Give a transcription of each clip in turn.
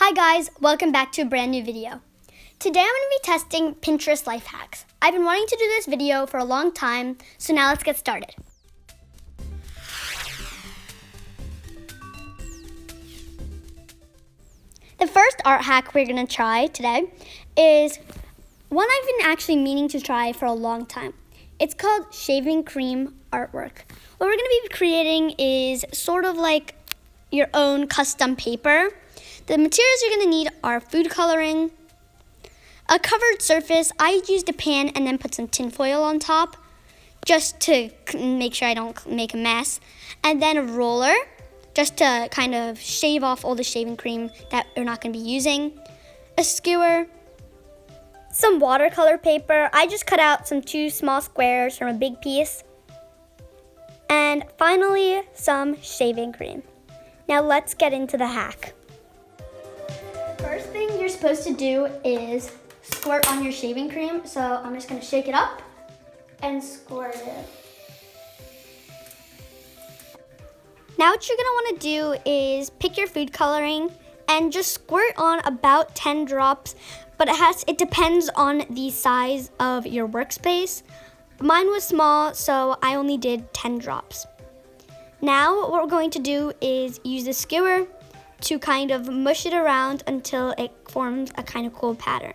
Hi guys, welcome back to a brand new video. Today I'm going to be testing Pinterest life hacks. I've been wanting to do this video for a long time, so now let's get started. The first art hack we're going to try today is one I've been actually meaning to try for a long time. It's called shaving cream artwork. What we're going to be creating is sort of like your own custom paper. The materials you're going to need are food coloring, a covered surface. I used a pan and then put some tin foil on top just to make sure I don't make a mess, and then a roller just to kind of shave off all the shaving cream that we're not going to be using, a skewer, some watercolor paper. I just cut out some 2 small squares from a big piece, and finally some shaving cream. Now let's get into the hack. First thing you're supposed to do is squirt on your shaving cream. So I'm just going to shake it up and squirt it. Now what you're going to want to do is pick your food coloring and just squirt on about 10 drops, but it depends on the size of your workspace. Mine was small, so I only did 10 drops. Now what we're going to do is use a skewer to kind of mush it around until it forms a kind of cool pattern.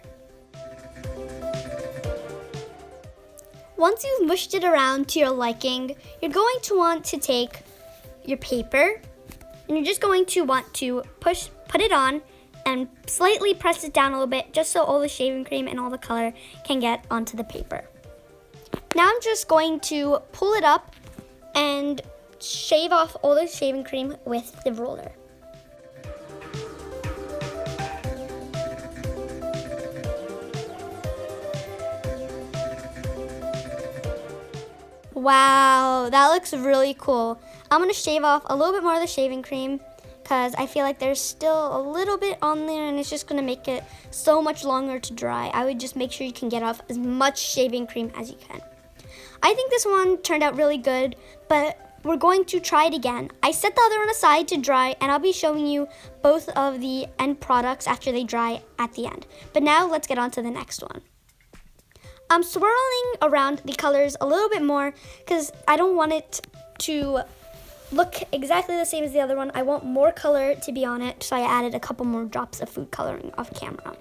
Once you've mushed it around to your liking, you're going to want to take your paper and you're just going to want to put it on and slightly press it down a little bit just so all the shaving cream and all the color can get onto the paper. Now I'm just going to pull it up and shave off all the shaving cream with the roller. Wow, that looks really cool. I'm going to shave off a little bit more of the shaving cream because I feel like there's still a little bit on there and it's just going to make it so much longer to dry. I would just make sure you can get off as much shaving cream as you can. I think this one turned out really good, but we're going to try it again. I set the other one aside to dry and I'll be showing you both of the end products after they dry at the end. But now let's get on to the next one. I'm swirling around the colors a little bit more because I don't want it to look exactly the same as the other one. I want more color to be on it, so I added a couple more drops of food coloring off camera.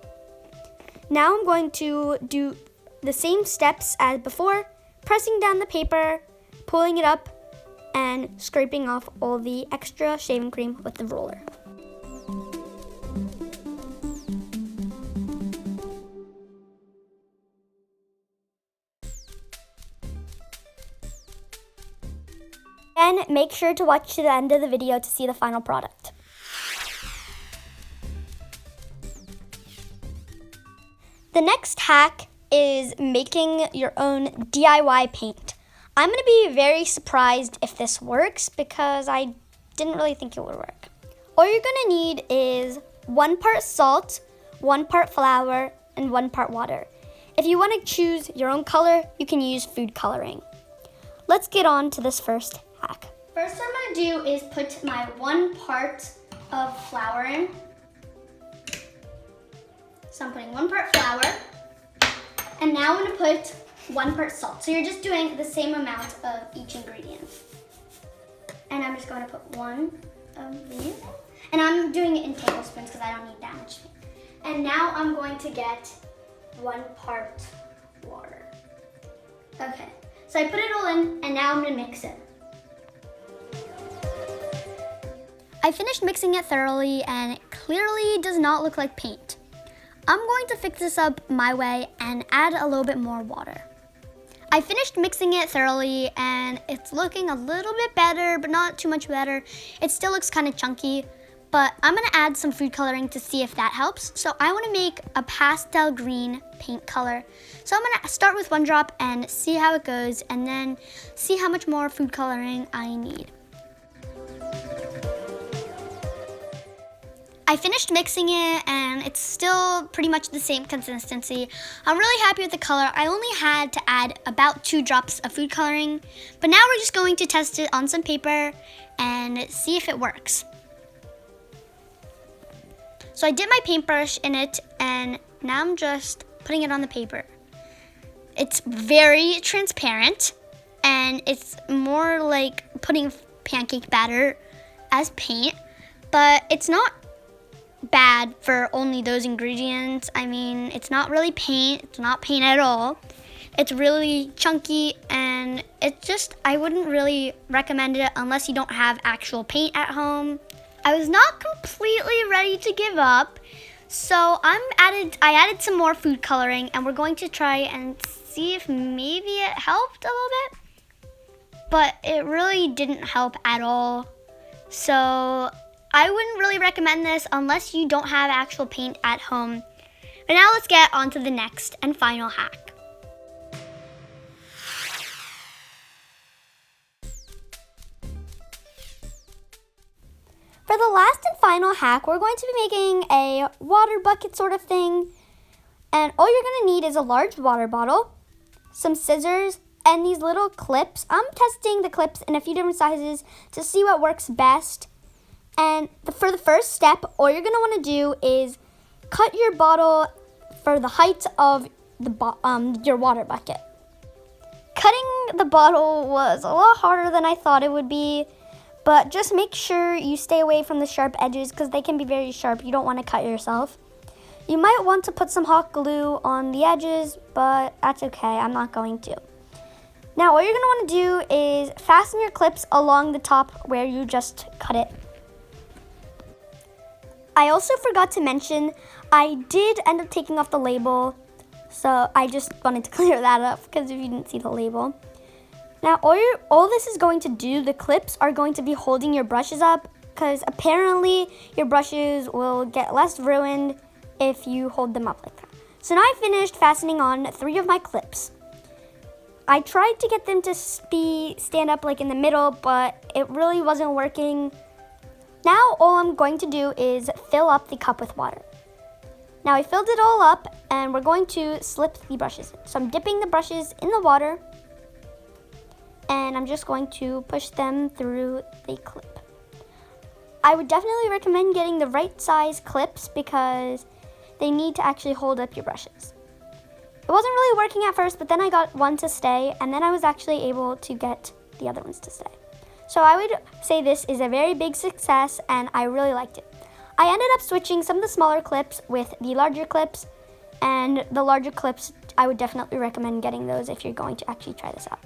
Now I'm going to do the same steps as before, pressing down the paper, pulling it up, and scraping off all the extra shaving cream with the roller. Then make sure to watch to the end of the video to see the final product. The next hack is making your own DIY paint. I'm going to be very surprised if this works because I didn't really think it would work. All you're going to need is 1 part salt, 1 part flour, and 1 part water. If you want to choose your own color, you can use food coloring. Let's get on to this first hack. First I'm going to do is put my 1 part of flour in. So I'm putting 1 part flour. And now I'm going to put 1 part salt. So you're just doing the same amount of each ingredient. And I'm just going to put 1 of these. And I'm doing it in tablespoons because I don't need that much. And now I'm going to get 1 part water. Okay, so I put it all in and now I'm going to mix it. I finished mixing it thoroughly and it clearly does not look like paint. I'm going to fix this up my way and add a little bit more water. I finished mixing it thoroughly and it's looking a little bit better, but not too much better. It still looks kind of chunky, but I'm going to add some food coloring to see if that helps. So I want to make a pastel green paint color. So I'm going to start with 1 drop and see how it goes and then see how much more food coloring I need. I finished mixing it and it's still pretty much the same consistency. I'm really happy with the color. I only had to add about 2 drops of food coloring, but now we're just going to test it on some paper and see if it works. So I dipped my paintbrush in it, and now I'm just putting it on the paper. It's very transparent, and it's more like putting pancake batter as paint, but it's not bad for only those ingredients. I mean, it's not really paint. It's not paint at all. It's really chunky, and I wouldn't really recommend it unless you don't have actual paint at home. I was not completely ready to give up, so I added some more food coloring, and we're going to try and see if maybe it helped a little bit, but it really didn't help at all. So I wouldn't really recommend this unless you don't have actual paint at home. But now let's get on to the next and final hack. For the last and final hack, we're going to be making a water bucket sort of thing. And all you're going to need is a large water bottle, some scissors, and these little clips. I'm testing the clips in a few different sizes to see what works best. And for the first step, all you're going to want to do is cut your bottle for the height of your water bucket. Cutting the bottle was a lot harder than I thought it would be. But just make sure you stay away from the sharp edges because they can be very sharp. You don't want to cut yourself. You might want to put some hot glue on the edges, but that's okay. I'm not going to. Now, what you're going to want to do is fasten your clips along the top where you just cut it. I also forgot to mention, I did end up taking off the label, so I just wanted to clear that up because if you didn't see the label. Now, all this is going to do, the clips are going to be holding your brushes up because apparently your brushes will get less ruined if you hold them up like that. So now I finished fastening on 3 of my clips. I tried to get them to stand up like in the middle, but it really wasn't working. Now all I'm going to do is fill up the cup with water. Now I filled it all up and we're going to slip the brushes in. So I'm dipping the brushes in the water and I'm just going to push them through the clip. I would definitely recommend getting the right size clips because they need to actually hold up your brushes. It wasn't really working at first, but then I got one to stay, and then I was actually able to get the other ones to stay. So I would say this is a very big success, and I really liked it. I ended up switching some of the smaller clips with the larger clips, and the larger clips, I would definitely recommend getting those if you're going to actually try this out.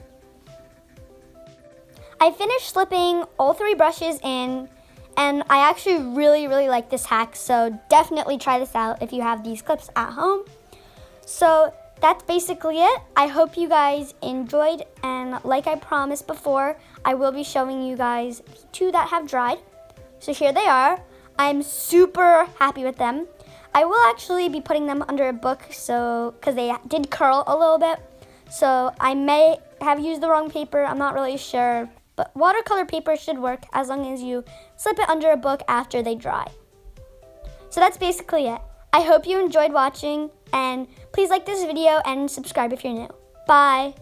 I finished slipping all 3 brushes in, and I actually really like this hack, so definitely try this out if you have these clips at home. So that's basically it. I hope you guys enjoyed, and like I promised before, I will be showing you guys the 2 that have dried. So here they are. I'm super happy with them. I will actually be putting them under a book because they did curl a little bit. So I may have used the wrong paper, I'm not really sure. But watercolor paper should work as long as you slip it under a book after they dry. So that's basically it. I hope you enjoyed watching, and please like this video and subscribe if you're new. Bye!